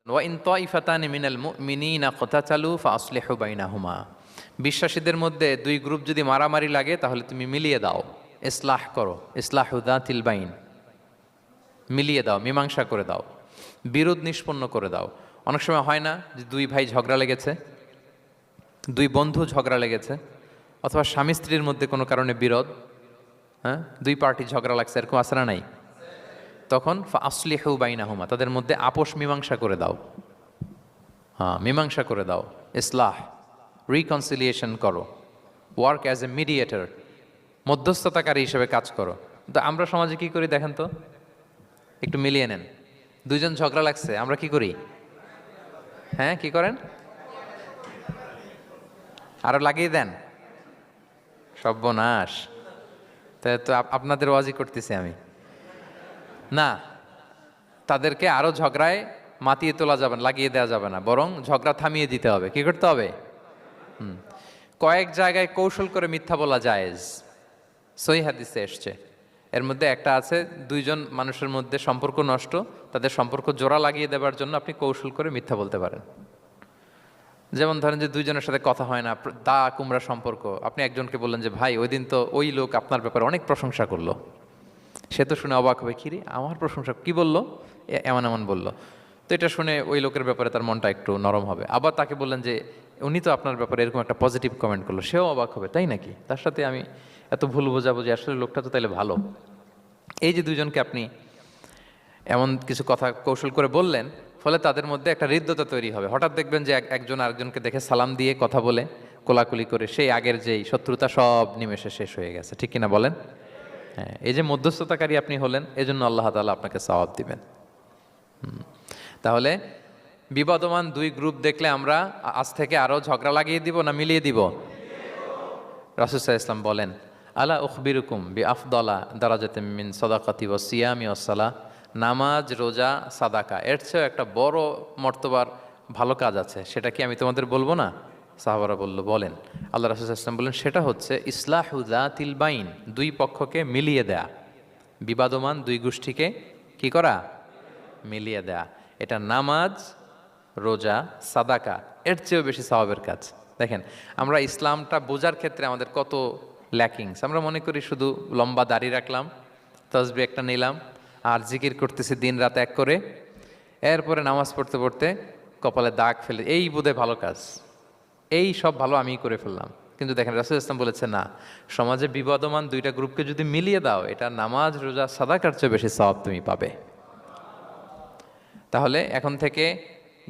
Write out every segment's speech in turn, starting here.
ওয়া ইন তাইফাতানি মিনাল মুমিনিনা ইকতাতালু ফাসলিহু বাইনাহুমা। বিশ্বাসীদের মধ্যে দুই গ্রুপ যদি মারামারি লাগে তাহলে তুমি মিলিয়ে দাও, ইসলাহ করো, ইসলাহু যাতিল বাইন, মিলিয়ে দাও, মীমাংসা করে দাও, বিরোধ নিষ্পন্ন করে দাও। অনেক সময় হয় না যে দুই ভাই ঝগড়া লেগেছে, দুই বন্ধু ঝগড়া লেগেছে, অথবা স্বামী স্ত্রীর মধ্যে কোনো কারণে বিরোধ, হ্যাঁ, দুই পার্টি ঝগড়া লাগছে, এরকম আছে না নাই? তখন ফাসলিহু বাইনাহুমা, তাদের মধ্যে আপোষ মীমাংসা করে দাও। হ্যাঁ, মীমাংসা করে দাও, ইসলাহ, রিকনসিলিয়েশন করো, ওয়ার্ক অ্যাজ এ মিডিয়েটর, মধ্যস্থতাকারী হিসেবে কাজ করো। তো আমরা সমাজে কি করি দেখেন তো, একটু মিলিয়ে নেন। দুইজন ঝগড়া লাগছে, আমরা কি করি? হ্যাঁ, কি করেন? আরো লাগিয়ে দেন, সর্বনাশ। তাই তো আপনাদের ওয়াজি করতেছি আমি না, তাদেরকে আরো ঝগড়ায় মাতিয়ে তোলা যাবে না, লাগিয়ে দেওয়া যাবে না, বরং ঝগড়া থামিয়ে দিতে হবে। কি করতে হবে? কয়েক জায়গায় কৌশল করে মিথ্যা বলা জায়েজ, সহিহ হাদিসে এসছে। এর মধ্যে একটা আছে, দুইজন মানুষের মধ্যে সম্পর্ক নষ্ট, তাদের সম্পর্ক জোড়া লাগিয়ে দেওয়ার জন্য আপনি কৌশল করে মিথ্যা বলতে পারেন। যেমন ধরেন যে দুইজনের সাথে কথা হয় না, দা কুমড়া সম্পর্ক, আপনি একজনকে বললেন যে ভাই ওই দিন তো ওই লোক আপনার ব্যাপারে অনেক প্রশংসা করলো। সে তো শুনে অবাক হবে, কিরে আমার প্রশংসা কি বললো, এমন এমন বললো। তো এটা শুনে ওই লোকের ব্যাপারে তার মনটা একটু নরম হবে। আবার তাকে বললেন যে উনি তো আপনার ব্যাপারে এরকম একটা পজিটিভ কমেন্ট করলো, সেও অবাক হবে, তাই নাকি, তার সাথে আমি এত ভুল বোঝাবুঝি, আসলে লোকটা তো তাইলে ভালো। এই যে দুজনকে আপনি এমন কিছু কথা কৌশল করে বললেন, ফলে তাদের মধ্যে একটা হৃদ্যতা তৈরি হবে। হঠাৎ দেখবেন যে একজন আরেকজনকে দেখে সালাম দিয়ে কথা বলে কোলাকুলি করে সেই আগের যেই শত্রুতা সব নিমেষে শেষ হয়ে গেছে। ঠিক কিনা বলেন? হ্যাঁ, এই যে মধ্যস্থতাকারী আপনি হলেন, এজন্য আল্লাহ তাআলা আপনাকে সওয়াব দিবেন। তাহলে বিবাদমান দুই গ্রুপ দেখলে আমরা আজ থেকে আরো ঝগড়া লাগিয়ে দিব না মিলিয়ে দিব? রাসূল সাল্লাল্লাহু আলাইহি ওয়াসাল্লাম বলেন, আলা উখবিরুকুম বিআফদালা দারাজাতিম মিন সাদাকাতি ওয়াস সিয়ামি ওয়াস সালাহ। নামাজ, রোজা, সাদাকা, এর চেয়েও একটা বড় মর্তবার ভালো কাজ আছে, সেটা কি আমি তোমাদের বলবো না? সাহাবারা বলল, বলেন। আল্লাহ রাসূল সাল্লাল্লাহু আলাইহি ওয়াসাল্লাম বললেন, সেটা হচ্ছে ইসলাহু যাতিল বাইন, দুই পক্ষকে মিলিয়ে দেয়া, বিবাদমান দুই গোষ্ঠীকে কি করা? মিলিয়ে দেয়া। এটা নামাজ, রোজা, সাদাকা, এর চেয়েও বেশি সওয়াবের কাজ। দেখেন, আমরা ইসলামটা বোঝার ক্ষেত্রে আমাদের কত ল্যাকিংস। আমরা মনে করি শুধু লম্বা দাড়ি রাখলাম, তাসবিহ একটা নিলাম, আর জিকির করতেছি দিন রাত এক করে, এরপরে নামাজ পড়তে পড়তে কপালে দাগ ফেলে, এই বোধহয় ভালো কাজ, এই সব ভালো আমি করে ফেললাম। কিন্তু দেখেন, রাসূল ইসলাম বলেছে না, সমাজে বিবাদমান দুইটা গ্রুপকে যদি মিলিয়ে দাও, এটা নামাজ, রোজা, সাদাকার চেয়ে বেশি সওয়াব তুমি পাবে। তাহলে এখন থেকে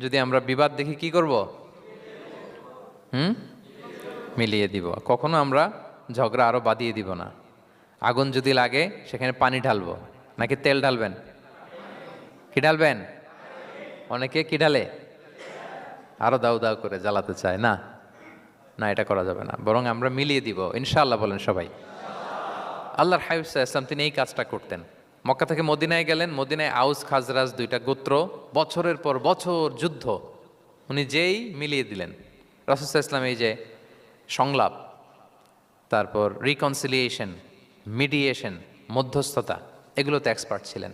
যদি আমরা বিবাদ দেখি কি করব? মিলিয়ে দিব। কখনো আমরা ঝগড়া আরো বাদিয়ে দিব না। আগুন যদি লাগে সেখানে পানি ঢালবো নাকি তেল ঢালবেন? কি ঢালবেন? অনেকে কি ঢালে? আরো দাউ দাউ করে জ্বালাতে চায় না, না, এটা করা যাবে না, বরং আমরা মিলিয়ে দিব ইনশাআল্লাহ। বলেন সবাই। আল্লাহর হাবিব সাল্লাল্লাহু আলাইহি ওয়াসাল্লাম তিনি এই কাজটা করতেন। মক্কা থেকে মদিনায় গেলেন, মদিনায় আউস খাজরাজ দুইটা গোত্র, বছরের পর বছর যুদ্ধ, উনি যেই মিলিয়ে দিলেন। রাসূল সাল্লাল্লাহু আলাইহি ওয়াসাল্লাম এই যে সংলাপ, তারপর রিকনসিলিয়েশন, মিডিয়েশন, মধ্যস্থতা, এগুলোতে এক্সপার্ট ছিলেন।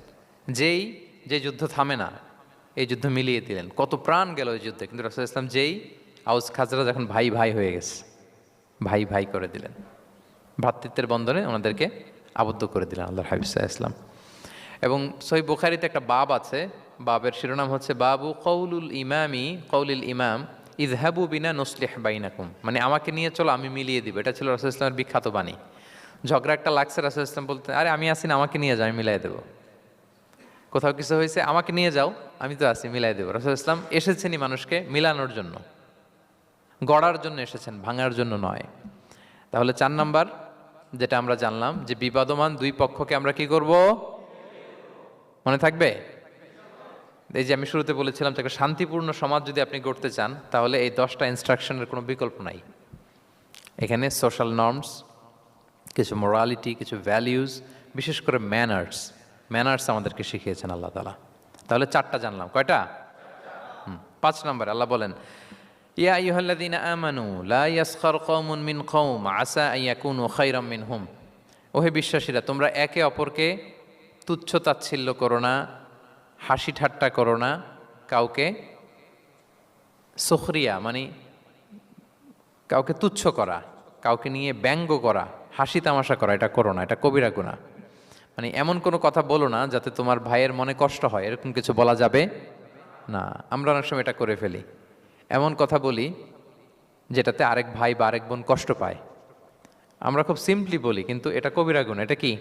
যে যুদ্ধ থামে না, এই যুদ্ধ মিলিয়ে দিলেন। কত প্রাণ গেল ওই যুদ্ধে, কিন্তু রাসূল সাল্লাল্লাহু আলাইহি ওয়াসাল্লাম যেই আউস খাজরাজ এখন ভাই ভাই হয়ে গেছে, ভাই ভাই করে দিলেন, ভ্রাতৃত্বের বন্ধনে ওনাদেরকে আবদ্ধ করে দিলেন আল্লাহর হাবিব সাল্লাল্লাহু আলাইহি ওয়াসাল্লাম। এবং সহিহ বুখারীতে একটা বাব আছে, বাবের শিরোনাম হচ্ছে বাবু কওলুল ইমামি, কওলিল ইমাম ইযহাবু বিনা নুসলিহ বাইনাকুম, মানে আমাকে নিয়ে চলো আমি মিলিয়ে দিব। এটা ছিল রাসূল সাল্লাল্লাহু আলাইহি ওয়াসাল্লামের বিখ্যাত বাণী। ঝগড়া একটা লাগছে, রাসূল সাল্লাল্লাহু আলাইহি ওয়াসাল্লাম বলতেন, আরে আমি আসি না, আমাকে নিয়ে যাও, আমি মিলাই দেবো। কোথাও কিছু হয়েছে, আমাকে নিয়ে যাও, আমি তো আছি, মিলাই দেবো। রাসূল সাল্লাল্লাহু আলাইহি ওয়াসাল্লাম এসেছেনই মানুষকে মিলানোর জন্য, গড়ার জন্য এসেছেন, ভাঙার জন্য নয়। তাহলে 4 নাম্বার যেটা আমরা জানলাম, যে বিবাদমান দুই পক্ষকে আমরা কি করব? মনে থাকবে? এই যে আমি শুরুতে বলেছিলাম যে একটা শান্তিপূর্ণ সমাজ যদি আপনি গড়তে চান, তাহলে এই 10টা ইনস্ট্রাকশনের কোনো বিকল্প নাই। এখানে সোশ্যাল নর্মস, কিছু মোরালিটি, কিছু ভ্যালিউজ, বিশেষ করে ম্যানার্স আমাদেরকে শিখিয়েছেন আল্লাহ তাআলা। তাহলে 4টা জানলাম, কয়টা? 5 নাম্বার আল্লাহ বলেন, ইয়া আইয়ুহাল্লাযীনা আমানু লা ইয়াসখার কওমুন মিন কওম আসা আন ইয়াকুনু খায়রাম মিনহুম। ওহে বিশ্বাসীরা, তোমরা একে অপরকে তুচ্ছ তাচ্ছিল্য করো না, হাসি ঠাট্টা করো না, কাউকে সুখরিয়া মানে কাউকে তুচ্ছ করা, কাউকে নিয়ে ব্যঙ্গ করা, হাসি তামাশা করা, এটা করো না, এটা কবিরা গুনাহ। মানে এমন কোনো কথা বলো না যাতে তোমার ভাইয়ের মনে কষ্ট হয়, এরকম কিছু বলা যাবে না। আমরা অনেক সময় এটা করে ফেলি, এমন কথা বলি যেটাতে আরেক ভাই বা আরেক বোন কষ্ট পায়। আমরা খুব সিম্পলি বলি, কিন্তু এটা কবিরা গুনাহ। এটা কি?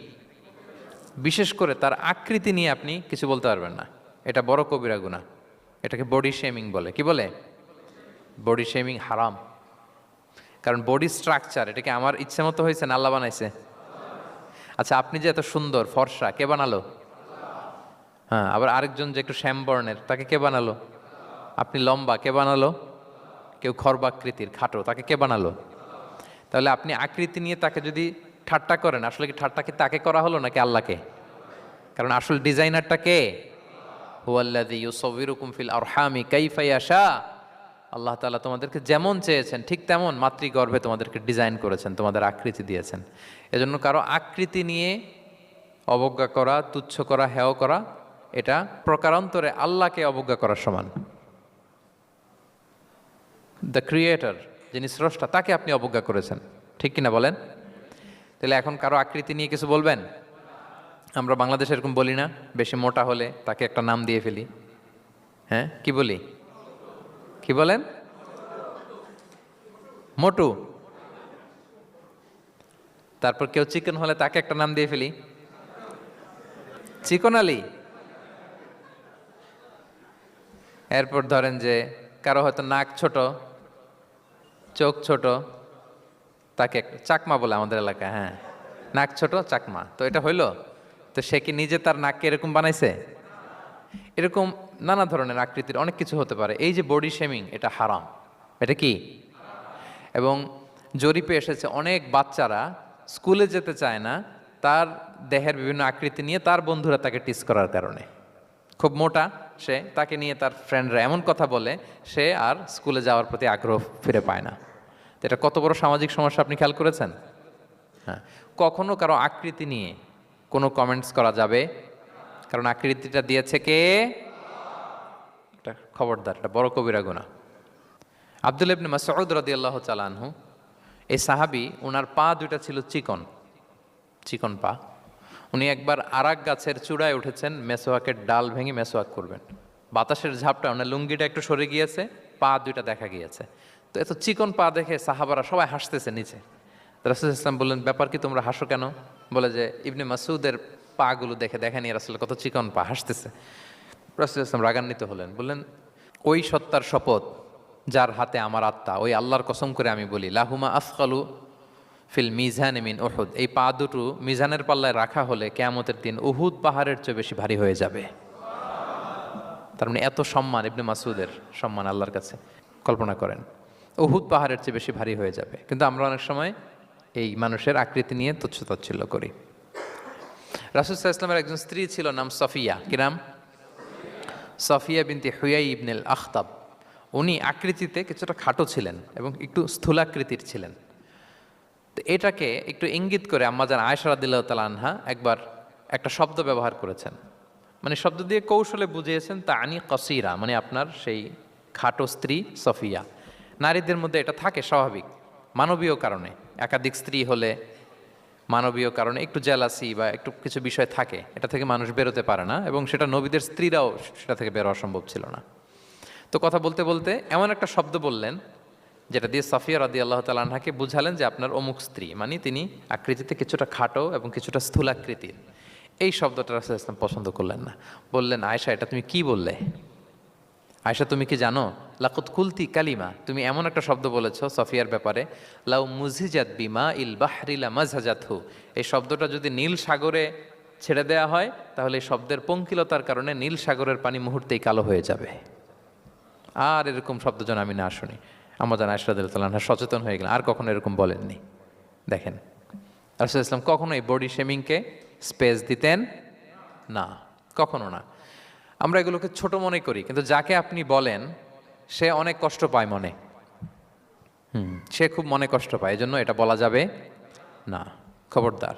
বিশেষ করে তার আকৃতি নিয়ে আপনি কিছু বলতে পারবেন না, এটা বড় কবিরা গুনাহ। এটাকে বডি শেমিং বলে। কি বলে? বডি শেমিং হারাম। কারণ বডি স্ট্রাকচার, এটাকে আমার ইচ্ছে মতো হয়েছে না আল্লাহ বানাইছে? আচ্ছা, আপনি যে এত সুন্দর ফর্সা, কে বানালো? হ্যাঁ, আবার আরেকজন যে একটু শ্যামবর্ণের, তাকে কে বানালো? আপনি লম্বা, কে বানালো? কেউ খর্বাকৃতির খাটো, তাকে কে বানালো? তাহলে আপনি আকৃতি নিয়ে তাকে যদি ঠাট্টা করেন, আসলে কি ঠাট্টা কি তাকে করা হলো নাকি আল্লাহকে? কারণ আসল ডিজাইনারটা কে? হুয়াল্লাযী ইউসাউবিরুকুম ফিল আরহামি কাইফা ইয়াশা। আল্লাহ তাআলা তোমাদেরকে যেমন চেয়েছেন ঠিক তেমন মাতৃগর্ভে তোমাদেরকে ডিজাইন করেছেন, তোমাদের আকৃতি দিয়েছেন। এজন্য কারো আকৃতি নিয়ে অবজ্ঞা করা, তুচ্ছ করা, হেয় করা, এটা প্রকারান্তরে আল্লাহকে অবজ্ঞা করার সমান। দ্য ক্রিয়েটর, যিনি স্রষ্টা, তাকে আপনি অবজ্ঞা করেছেন, ঠিক কিনা বলেন? তাহলে এখন কারো আকৃতি নিয়ে কিছু বলবেন? আমরা বাংলাদেশে এরকম বলি না? বেশি মোটা হলে তাকে একটা নাম দিয়ে ফেলি। হ্যাঁ, কি বলি? কি বলেন? মোটু। তারপর কেউ চিকেন হলে তাকে একটা নাম দিয়ে ফেলি, চিকন আলী। এরপর ধরেন যে কারো হয়তো নাক ছোট, চোখ ছোট, তাকে চাকমা বলে আমাদের এলাকায়। হ্যাঁ, নাক ছোট চাকমা, তো এটা হইলো? তো সে কি নিজে তার নাককে এরকম বানাইছে? এরকম নানা ধরনের আকৃতির অনেক কিছু হতে পারে। এই যে বডি শেমিং, এটা হারাম। এটা কি? এবং জরিপে এসেছে অনেক বাচ্চারা স্কুলে যেতে চায় না তার দেহের বিভিন্ন আকৃতি নিয়ে, তার বন্ধুরা তাকে টিস করার কারণে। খুব মোটা সে, তাকে নিয়ে তার ফ্রেন্ডরা এমন কথা বলে, সে আর স্কুলে যাওয়ার প্রতি আগ্রহ ফিরে পায় না। তো এটা কত বড় সামাজিক সমস্যা আপনি খেয়াল করেছেন? হ্যাঁ, কখনো কারো আকৃতি নিয়ে কোনো কমেন্টস করা যাবে? কারণ আকৃতিটা দিয়েছে কে? এটা খবরদার, এটা বড় কবিরা গুনাহ। আব্দুল্লাহ ইবনে মাসউদ রাদিয়াল্লাহু তাআলা আনহু, এই সাহাবী, ওনার পা দুইটা ছিল চিকন, চিকন পা। উনি একবার আরাক গাছের চূড়ায় উঠেছেন, মেসোয়াকের ডাল ভেঙে মেসোয়াক করবেন। বাতাসের ঝাপটা, ওনার লুঙ্গিটা একটু সরে গিয়েছে, পা দুইটা দেখা গিয়েছে। তো এত চিকন পা দেখে সাহাবারা সবাই হাসতেছে নিচে। রাসূল ইসলাম বললেন, ব্যাপার কি, তোমরা হাসো কেন? বলে যে ইবনে মাসউদের পাগুলো দেখে দেখেনি রাসূল কত চিকন পা, হাসতেছে। রাসূল ইসলাম রাগান্বিত হলেন, বললেন, ওই সত্তার শপথ যার হাতে আমার আত্মা, ওই আল্লাহর কসম করে আমি বলি, লাহুমা আসকালু ফিল মিজান মিন উহুদ, এই পা দুটো মিজানের পাল্লায় রাখা হলে কিয়ামতের দিন উহুদ পাহাড়ের চেয়ে বেশি ভারী হয়ে যাবে। তার মানে এত সম্মান ইবনে মাসউদের, সম্মান আল্লাহর কাছে, কল্পনা করেন, উহুদ পাহাড়ের চেয়ে বেশি ভারী হয়ে যাবে। কিন্তু আমরা অনেক সময় এই মানুষের আকৃতি নিয়ে তুচ্ছ তাচ্ছিল্য করি। রাসূল সাল্লাল্লাহু আলাইহি ওয়াসাল্লামের একজন স্ত্রী ছিল, নাম সফিয়া। কি নাম? সফিয়া বিনতে হুয়াই ইবনুল আখতাব। উনি আকৃতিতে কিছুটা খাটো ছিলেন এবং একটু স্থূলাকৃতির ছিলেন। তো এটাকে একটু ইঙ্গিত করে আম্মাজান আয়েশা রাদিয়াল্লাহু তাআলা আনহা একবার একটা শব্দ ব্যবহার করেছেন, মানে শব্দ দিয়ে কৌশলে বুঝিয়েছেন, তা আনি কসিরা, মানে আপনার সেই খাটো স্ত্রী সফিয়া। নারীদের মধ্যে এটা থাকে স্বাভাবিক, মানবীয় কারণে। একাধিক স্ত্রী হলে মানবীয় কারণে একটু জেলাসি বা একটু কিছু বিষয় থাকে, এটা থেকে মানুষ বেরোতে পারে না, এবং সেটা নবীদের স্ত্রীরাও সেটা থেকে বেরোয়া সম্ভব ছিল না। তো কথা বলতে বলতে এমন একটা শব্দ বললেন যেটা দিয়ে সাফিয়া রাদিয়াল্লাহু তাআলা আনহাকে বুঝালেন যে আপনার অমুক স্ত্রী, মানে তিনি আকৃতিতে কিছুটা খাটো এবং কিছুটা স্থূলাকৃতির। এই শব্দটা রাসূল ইসলাম পছন্দ করলেন না। বললেন, আয়েশা, এটা তুমি কি বললে? আয়েশা, তুমি কি জানো, লাকুত কুলতি কালিমা, তুমি এমন একটা শব্দ বলেছ সফিয়ার ব্যাপারে, লাউ মুজিজাত বিমা ইল বাহরি লা মাজহাজাতহু, এই শব্দটা যদি নীল সাগরে ছেড়ে দেওয়া হয় তাহলে এই শব্দের পঙ্কিলতার কারণে নীল সাগরের পানি মুহূর্তেই কালো হয়ে যাবে। আর এরকম শব্দ যেন আমি না শুনি। আম্মাজান আয়েশা রাদিয়াল্লাহু তাআলা সচেতন হয়ে গেলেন, আর কখনো এরকম বলেননি। দেখেন, রাসূল ইসলাম কখনো এই বডি শেমিংকে স্পেস দিতেন না, কখনো না। আমরা এগুলোকে ছোট মনে করি, কিন্তু যাকে আপনি বলেন সে অনেক কষ্ট পায় মনে। সে খুব মনে কষ্ট পায়, এজন্য এটা বলা যাবে না, খবরদার।